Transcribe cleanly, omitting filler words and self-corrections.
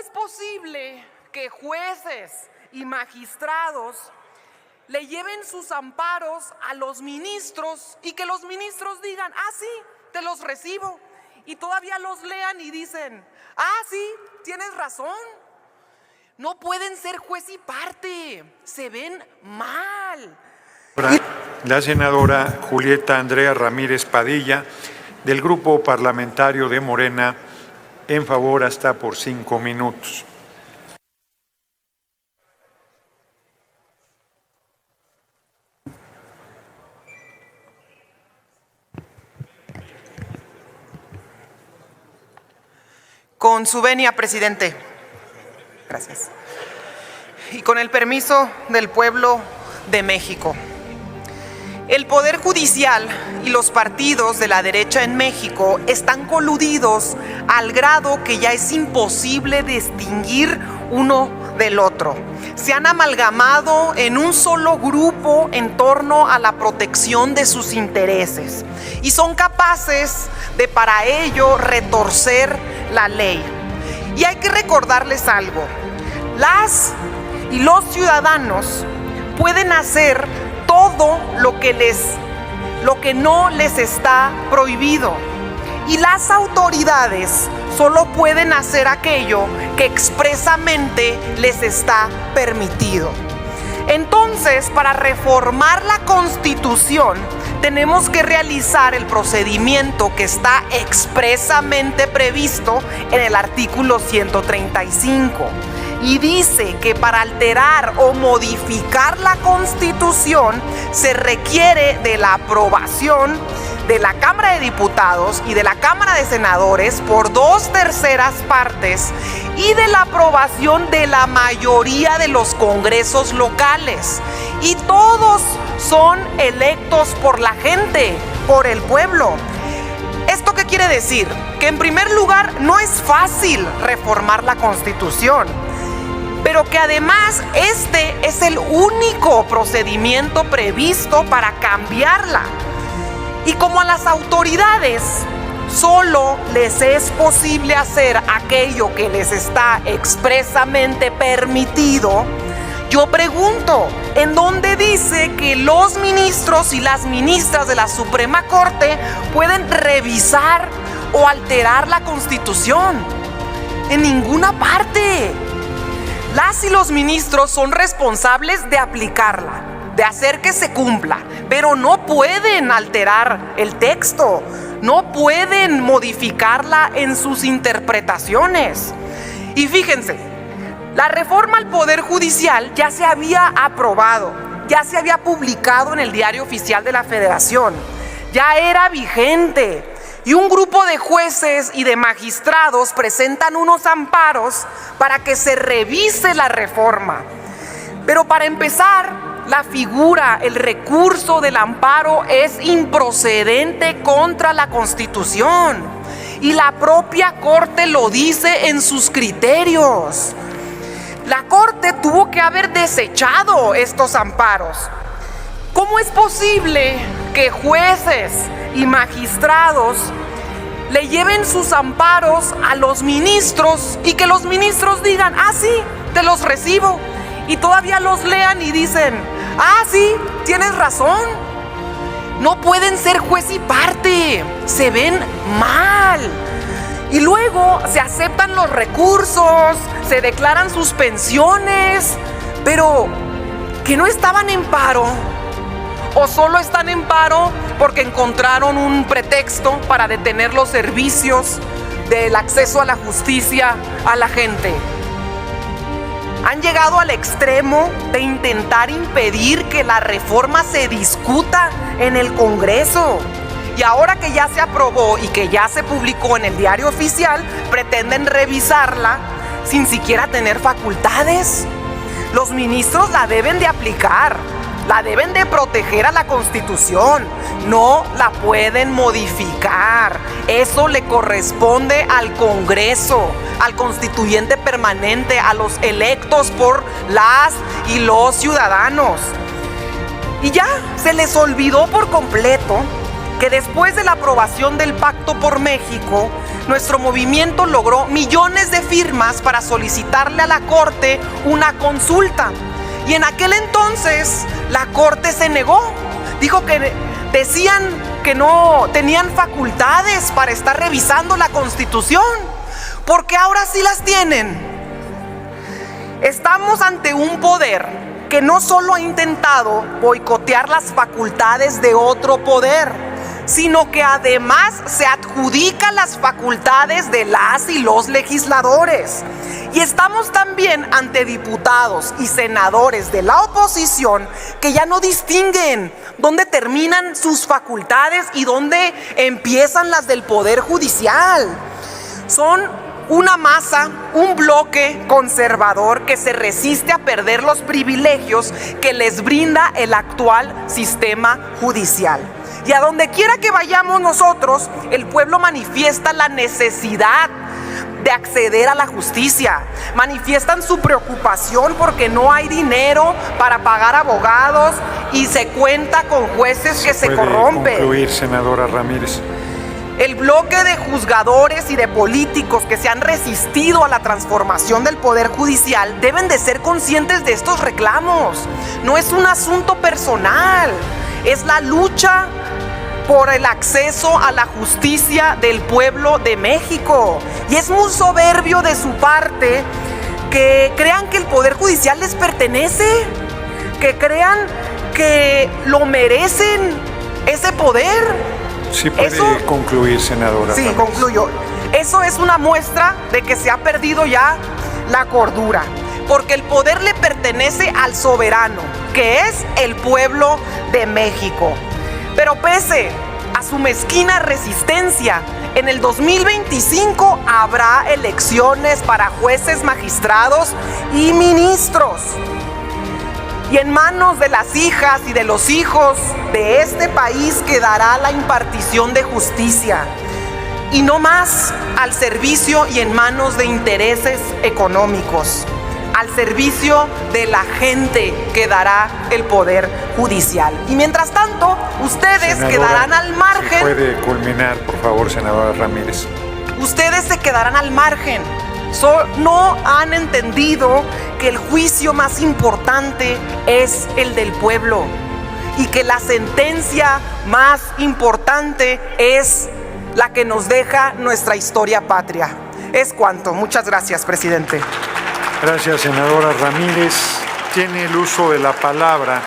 es posible que jueces y magistrados le lleven sus amparos a los ministros y que los ministros digan, ah, sí, te los recibo? Y todavía los lean y dicen, ah, sí, tienes razón. No pueden ser juez y parte, se ven mal. La senadora Julieta Andrea Ramírez Padilla, del Grupo Parlamentario de Morena, en favor hasta por 5 minutos. Con su venia, presidente. Gracias. Y con el permiso del pueblo de México. El Poder Judicial y los partidos de la derecha en México están coludidos al grado que ya es imposible distinguir uno del otro. Se han amalgamado en un solo grupo en torno a la protección de sus intereses y son capaces de para ello retorcer la ley. Y hay que recordarles algo: las y los ciudadanos pueden hacer todo lo que no les está prohibido, y las autoridades solo pueden hacer aquello que expresamente les está permitido. Entonces, para reformar la Constitución, tenemos que realizar el procedimiento que está expresamente previsto en el artículo 135. Y dice que para alterar o modificar la Constitución se requiere de la aprobación de la Cámara de Diputados y de la Cámara de Senadores por 2/3 partes y de la aprobación de la mayoría de los congresos locales. Y todos son electos por la gente, por el pueblo. ¿Esto qué quiere decir? Que en primer lugar no es fácil reformar la Constitución, pero que además este es el único procedimiento previsto para cambiarla. Y como a las autoridades solo les es posible hacer aquello que les está expresamente permitido, yo pregunto, ¿en dónde dice que los ministros y las ministras de la Suprema Corte pueden revisar o alterar la Constitución? En ninguna parte. Las y los ministros son responsables de aplicarla, de hacer que se cumpla, pero no pueden alterar el texto, no pueden modificarla en sus interpretaciones. Y fíjense, la reforma al Poder Judicial ya se había aprobado, ya se había publicado en el Diario Oficial de la Federación, ya era vigente. Y un grupo de jueces y de magistrados presentan unos amparos para que se revise la reforma. Pero para empezar, la figura, el recurso del amparo es improcedente contra la Constitución. Y la propia Corte lo dice en sus criterios. La Corte tuvo que haber desechado estos amparos. ¿Cómo es posible que jueces y magistrados le lleven sus amparos a los ministros y que los ministros digan, ah, sí, te los recibo? Y todavía los lean y dicen, ah, sí, tienes razón. No pueden ser juez y parte, se ven mal. Y luego se aceptan los recursos, se declaran suspensiones, pero que no estaban en paro. O solo están en paro porque encontraron un pretexto para detener los servicios del acceso a la justicia a la gente. Han llegado al extremo de intentar impedir que la reforma se discuta en el Congreso. Y ahora que ya se aprobó y que ya se publicó en el Diario Oficial, pretenden revisarla sin siquiera tener facultades. Los ministros la deben de aplicar. La deben de proteger a la Constitución, no la pueden modificar. Eso le corresponde al Congreso, al constituyente permanente, a los electos por las y los ciudadanos. Y ya se les olvidó por completo que después de la aprobación del Pacto por México, nuestro movimiento logró millones de firmas para solicitarle a la Corte una consulta. Y en aquel entonces la Corte se negó. Dijo que decían que no tenían facultades para estar revisando la Constitución, porque ahora sí las tienen. Estamos ante un poder que no solo ha intentado boicotear las facultades de otro poder, sino que además se adjudica las facultades de las y los legisladores. Y estamos también ante diputados y senadores de la oposición que ya no distinguen dónde terminan sus facultades y dónde empiezan las del Poder Judicial. Son una masa, un bloque conservador que se resiste a perder los privilegios que les brinda el actual sistema judicial. Y a donde quiera que vayamos nosotros, el pueblo manifiesta la necesidad de acceder a la justicia. Manifiestan su preocupación porque no hay dinero para pagar abogados y se cuenta con jueces que se corrompen. ¿Puede concluir, senadora Ramírez? El bloque de juzgadores y de políticos que se han resistido a la transformación del Poder Judicial deben de ser conscientes de estos reclamos. No es un asunto personal, es la lucha por el acceso a la justicia del pueblo de México. Y es muy soberbio de su parte que crean que el Poder Judicial les pertenece, que crean que lo merecen ese poder. Sí puede concluir, senadora. Sí, Ramírez. concluyo. Eso es una muestra de que se ha perdido ya la cordura, porque el poder le pertenece al soberano, que es el pueblo de México. Pero pese a su mezquina resistencia, en el 2025 habrá elecciones para jueces, magistrados y ministros. Y en manos de las hijas y de los hijos de este país quedará la impartición de justicia. Y no más al servicio y en manos de intereses económicos. Al servicio de la gente quedará el Poder Judicial. Y mientras tanto, ustedes quedarán al margen. ¿Sí puede culminar, por favor, senadora Ramírez? Ustedes se quedarán al margen. No han entendido que el juicio más importante es el del pueblo y que la sentencia más importante es la que nos deja nuestra historia patria. Es cuanto. Muchas gracias, presidente. Gracias, senadora Ramírez. Tiene el uso de la palabra